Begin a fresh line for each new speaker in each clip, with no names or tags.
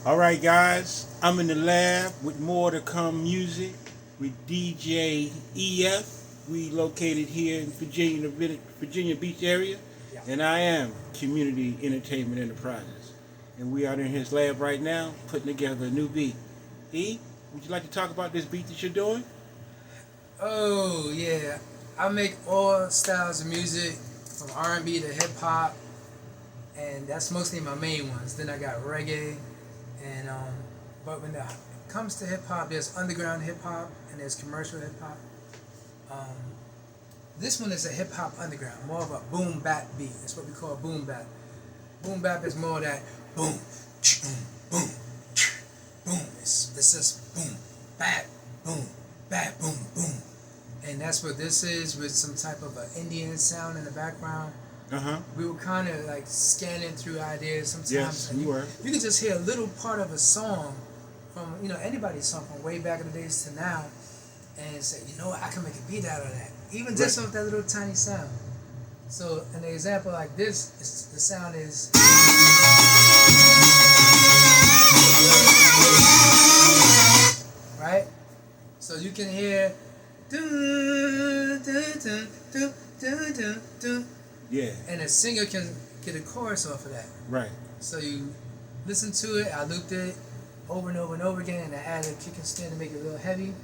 All right, guys, I'm in the lab with more to come music with DJ EF. We located here in Virginia Beach area,
Yeah.
and I am Community Entertainment Enterprises. And we are in his lab right now putting together a new beat. E, would you like to talk about this beat that you're doing?
Oh yeah, I make all styles of music from R&B to hip hop, and that's mostly my main ones. Then I got reggae, and but when it comes to hip hop, there's underground hip hop and there's commercial hip hop. Um, this one is a hip hop underground, more of a boom bap beat. That's what we call boom bap. Boom bap is more that boom, boom, boom. It's just boom, bap, boom, bap, boom, boom. And that's what this is, with some type of an Indian sound in the background.
Uh-huh.
We were kind of like scanning through ideas sometimes.
Yes,
and
you were.
You can just hear a little part of a song from, anybody's song from way back in the days to now, and say, you know what, I can make a beat out of that. Even just
Right.
off that little tiny sound. So an example like this, the sound is, right? So you can hear, dun, dun, dun, dun, dun, dun, dun,
Yeah,
and a singer can get a chorus off of that.
right.
So you listen to it. I looped it over and over and over again, and I added a kick and snare to make it a little heavy.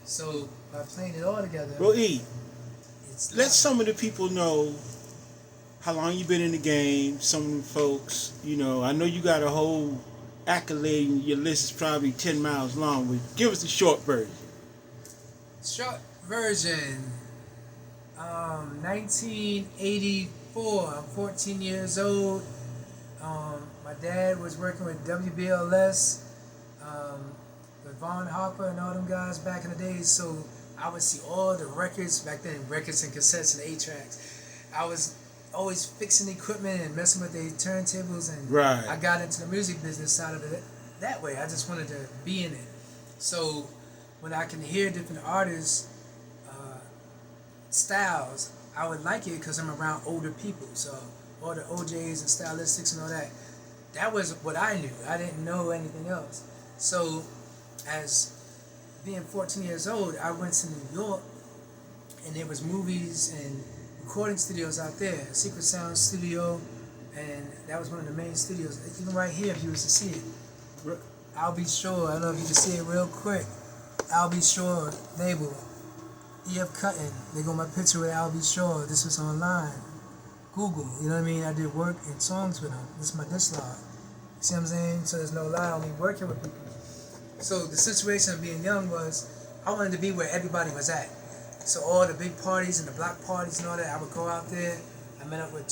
So by playing it all together,
Well, E,
it's
let some of the people know how long you been in the game. Some folks, I know you got a whole accolade, and your list is probably 10 miles long, but give us the short version.
short version. 1984. I'm 14 years old. My dad was working with WBLS, with Von Harper and all them guys back in the days. So I would see all the records back then, records and cassettes and 8 tracks. I was always fixing equipment and messing with the turntables, and
Right.
I got into the music business side of it that way. I just wanted to be in it. So when I can hear different artists, styles, I would like it because I'm around older people. So all the OJs and stylistics and all that, that was what I knew. I didn't know anything else. So as being 14 years old, I went to New York, and there was movies and recording studios out there, Secret Sound Studio, and that was one of the main studios. Even right here, if you was to see it, I'll Be Sure. I don't know if you can see it real quick. I'll Be Sure label. E.F. Cutting. They got my picture with I'll Be Sure. This was online. Google. You know what I mean? I did work and songs with them. This is my diss log. You see what I'm saying? So there's no lie on me working with people. So the situation of being young was, I wanted to be where everybody was at. So all the big parties and the block parties and all that, I would go out there. I met up with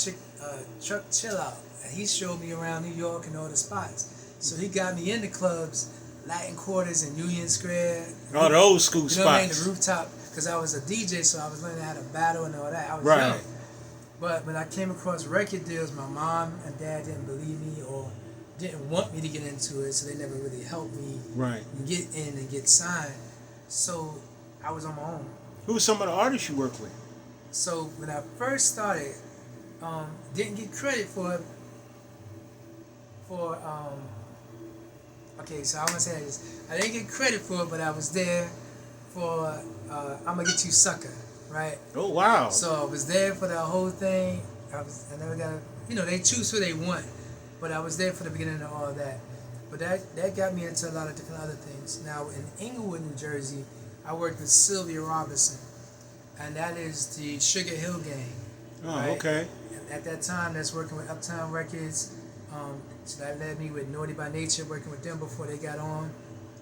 Chuck Chill Out, and he showed me around New York and all the spots. So he got me into clubs, Latin Quarters and Union Square.
All the old school
You know what I mean?
spots.
The rooftop, because I was a DJ, so I was learning how to battle and all that. I was
Right.
young. But when I came across record deals, my mom and dad didn't believe me or didn't want me to get into it, so they never really helped me
Right.
get in and get signed. So I was on my own.
Who were some of the artists you work with?
So when I first started, didn't get credit for okay, so I'm gonna say this. I didn't get credit for it, but I was there for I'ma Get You Sucker, right?
Oh, wow.
So I was there for the whole thing. I never got, they choose who they want, but I was there for the beginning of all of that. But that got me into a lot of different other things. Now in Inglewood, New Jersey, I worked with Sylvia Robinson, and that is the Sugar Hill Gang.
Oh,
right?
okay.
And at that time, that's working with Uptown Records. So that led me with Naughty by Nature, working with them before they got on.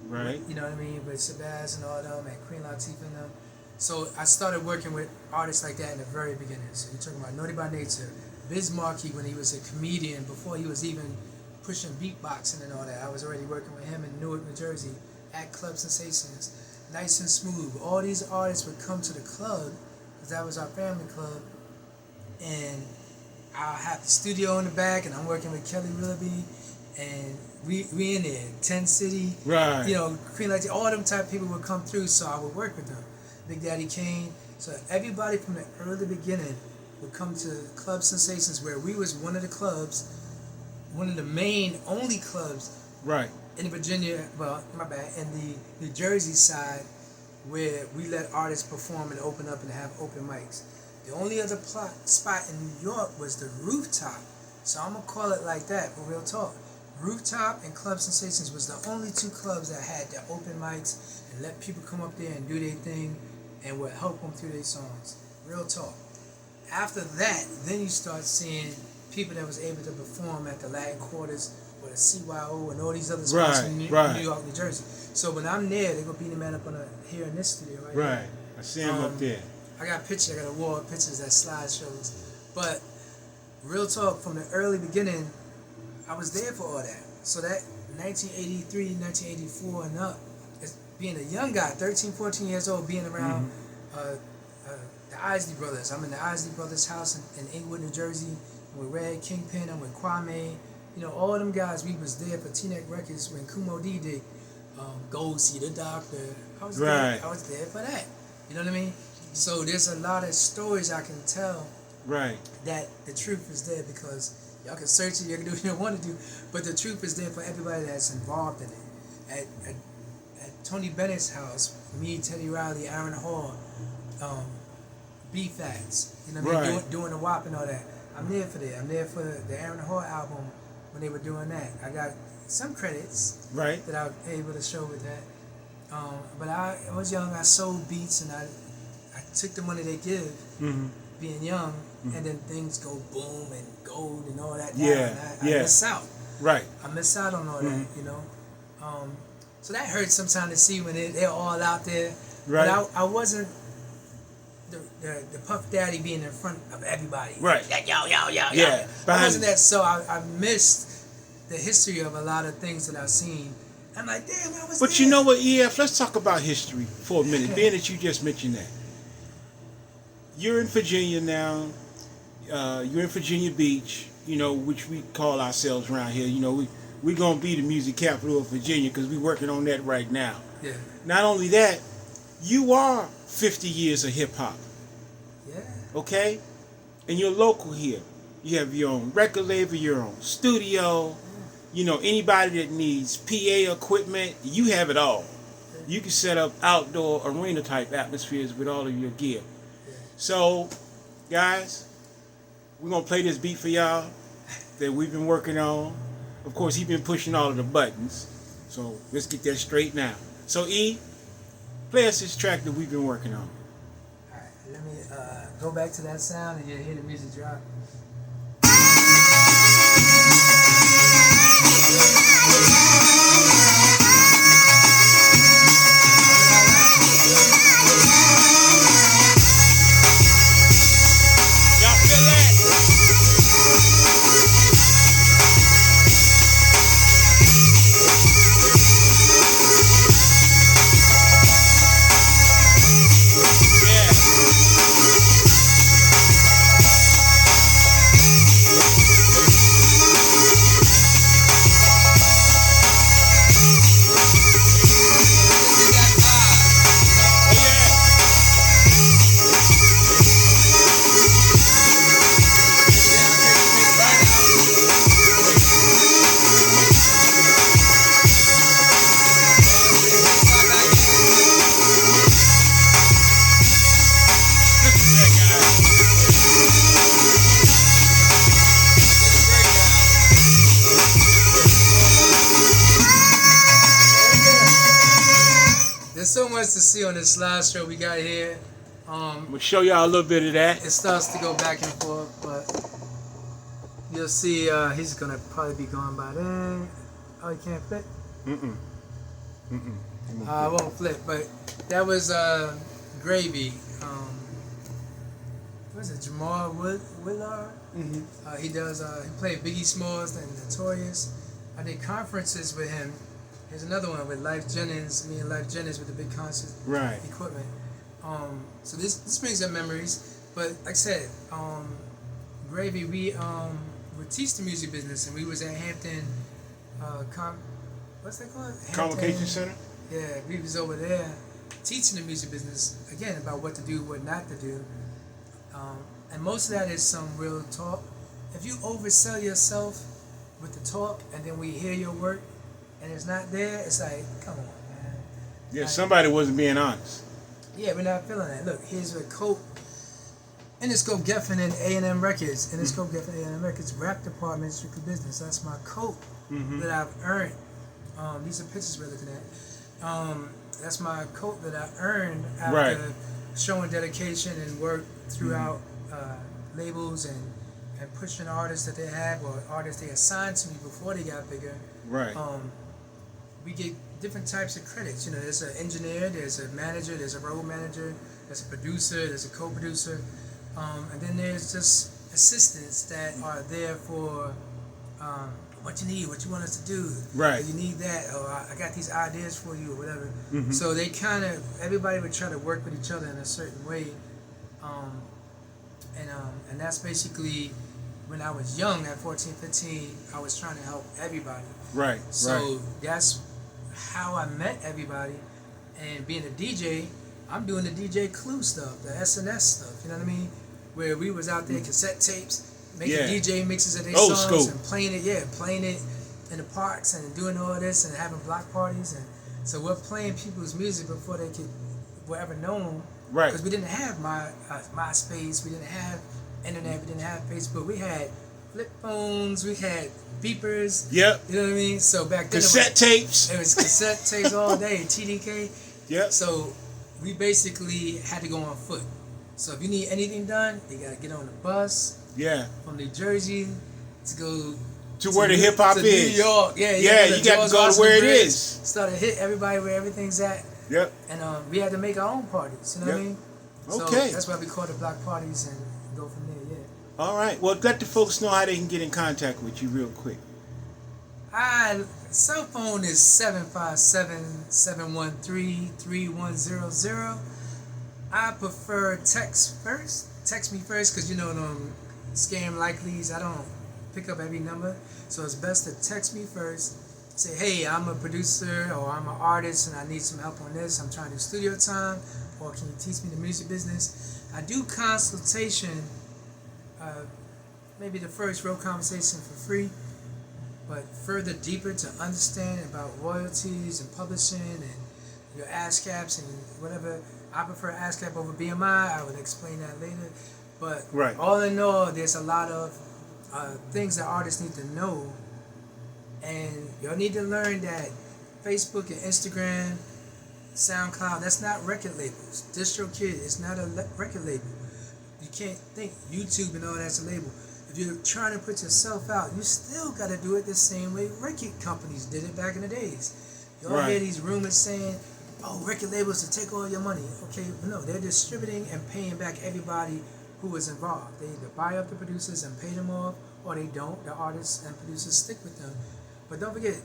Right.
You know what I mean? With Shabazz and all them, and Queen Latifah and them. So I started working with artists like that in the very beginning. So you're talking about Naughty by Nature, Biz Markie when he was a comedian, before he was even pushing beatboxing and all that. I was already working with him in Newark, New Jersey, at Club Sensations, Nice and Smooth. All these artists would come to the club, because that was our family club, and I have the studio in the back, and I'm working with Kelly Willoughby, and we in there, 10 City,
Right.
Queen Latifah, all them type of people would come through, so I would work with them. Big Daddy Kane. So everybody from the early beginning would come to Club Sensations, where we was one of the clubs, one of the main only clubs
Right.
In Virginia, well, my bad, in the New Jersey side, where we let artists perform and open up and have open mics. The only other spot in New York was the Rooftop. So I'm going to call it like that, for real talk. Rooftop and Club Sensations was the only two clubs that had their open mics and let people come up there and do their thing and would help them through their songs. Real talk. After that, then you start seeing people that was able to perform at the Latin Quarters or the CYO and all these other spots in New York, New Jersey. So when I'm there, they're going to beat the man up here in this studio right
Right.
here.
I see him up there.
I got pictures, I got a wall of pictures that slideshows. But real talk, from the early beginning, I was there for all that. So that 1983, 1984 and up, being a young guy, 13, 14 years old, being around the Isley Brothers. I'm in the Isley Brothers house in Inglewood, New Jersey. I'm with Red Kingpin, I'm with Kwame. You know, all them guys, we was there for T-Neck Records when Kumo D did Go See the Doctor. I was there for that. You know what I mean? So there's a lot of stories I can tell that the truth is there, because y'all can search it, you can do what you want to do, but the truth is there for everybody that's involved in it. At Tony Bennett's house, me, Teddy Riley, Aaron Hall, B-Fats, you know what I mean, doing the WAP and all that. I'm there for that. I'm there for the Aaron Hall album when they were doing that. I got some credits that I was able to show with that. But I was young, I sold beats, and I took the money they give, being young, and then things go boom and gold and all that. I miss out. I miss out on all that, you know. So that hurts sometimes to see when they're all out there. But I wasn't the Puff Daddy being in front of everybody. I wasn't that, so I missed the history of a lot of things that I've seen. I'm like, damn, I was
But
there.
you know what, EF, let's talk about history for a minute, being that you just mentioned that. You're in Virginia now. You're in Virginia Beach, you know, which we call ourselves around here. You know, we're going to be the music capital of Virginia because we're working on that right now.
Yeah.
Not only that, you are 50 years of hip-hop.
Yeah.
Okay? And you're local here. You have your own record label, your own studio. You know, anybody that needs PA equipment, you have it all. You can set up outdoor arena type atmospheres with all of your gear. So, guys, we're going to play this beat for y'all that we've been working on. Of course, he's been pushing all of the buttons. So, let's get that straight now. So, E, play us this track that we've been working on.
All right, let me go back to that sound and you'll hear the music drop. So much to see on this slideshow we got here.
We'll show y'all a little bit of that.
It starts to go back and forth, but you'll see he's gonna probably be gone by then. Oh, he can't flip? I won't flip, but that was Gravy. What is it, Jamal Willard? He played Biggie Smalls and Notorious. I did conferences with him. Here's another one with Life Jennings, me and Life Jennings with the big concert equipment. So this brings up memories. But like I said, Gravy, we teach the music business, and we was at Hampton, what's that called?
Convocation Center?
Yeah, we was over there teaching the music business, again, about what to do, what not to do. And most of that is some real talk. If you oversell yourself with the talk, and then we hear your work, and it's not there, it's like, come on, man.
Yeah,
Like,
somebody wasn't being honest.
yeah, we're not feeling that. Look, here's a quote. Interscope Geffen and A&M Records. Interscope Geffen and A&M Records. Rap department, strictly business. That's my coat that I've earned. These are pictures we're looking at. That's my coat that I earned after showing dedication and work throughout labels and pushing artists that they have or artists they assigned to me before they got bigger.
Right.
We get different types of credits. You know, there's an engineer, there's a manager, there's a road manager, there's a producer, there's a co-producer, and then there's just assistants that are there for what you need, what you want us to do.
Right.
You need that, or I got these ideas for you, or whatever. So they kind of, everybody would try to work with each other in a certain way. And that's basically, when I was young, at 14, 15, I was trying to help everybody.
Right.
So that's how I met everybody. And being a DJ, I'm doing the DJ Clue stuff, the SNS stuff, you know what I mean? Where we was out there, cassette tapes, making DJ mixes of their
Old
songs
school.
and playing it in the parks and doing all this and having block parties. And so we're playing people's music before they were ever known.
Right.
Because we didn't have MySpace, we didn't have internet, we didn't have Facebook. We had flip phones, we had beepers.
Yep.
You know what I mean? So back then
Cassette tapes.
it was cassette tapes all day, TDK.
Yep.
So we basically had to go on foot. So if you need anything done, you gotta get on the bus
Yeah.
from New Jersey to go
To where the hip hop
to
is.
New York. Yeah,
you got to
George
go to where it
Washington
is.
Started hit everybody where everything's at.
Yep.
And we had to make our own parties, you know what I mean? So
Okay.
that's why we call it block parties and go from there, yeah.
All right. Well, let the folks know how they can get in contact with you real quick.
Cell phone is 757-713-3100. I prefer text first. Text me first because, you know, them scam likelies, I don't pick up every number. So it's best to text me first. Say, hey, I'm a producer or I'm an artist and I need some help on this. I'm trying to do studio time, or can you teach me the music business? I do consultation, maybe the first real conversation for free, but further deeper to understand about royalties and publishing and your ASCAPs and whatever. I prefer ASCAP over BMI. I will explain that later. But all in all, there's a lot of things that artists need to know. And y'all need to learn that Facebook and Instagram, SoundCloud, that's not record labels. DistroKid is not a record label. You can't think YouTube and all that's a label. If you're trying to put yourself out, you still got to do it the same way record companies did it back in the days. Y'all hear these rumors saying, oh, record labels to take all your money. Okay, no, they're distributing and paying back everybody who was involved. They either buy up the producers and pay them off, or they don't. The artists and producers stick with them. But don't forget,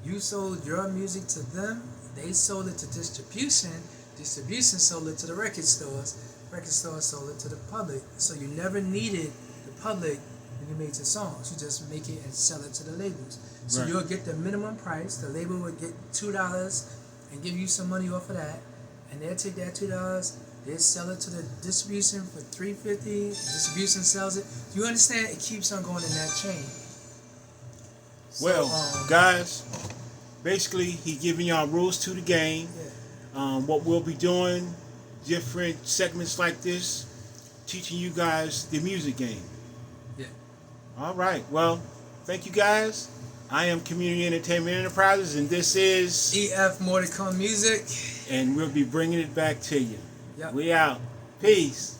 you sold your music to them, they sold it to distribution sold it to the record stores sold it to the public. So you never needed the public when you made your songs. You just make it and sell it to the labels. So you'll get the minimum price, the label would get $2 and give you some money off of that, and they'll take that $2, they sell it to the distribution for $3.50, distribution sells it. You understand? It keeps on going in that chain.
Well, guys, basically, he's giving y'all rules to the game. What we'll be doing, different segments like this, teaching you guys the music game.
Yeah.
All right. Well, thank you, guys. I am Community Entertainment Enterprises, and this is
EF More to Come Music.
And we'll be bringing it back to you.
Yep.
We out. Peace.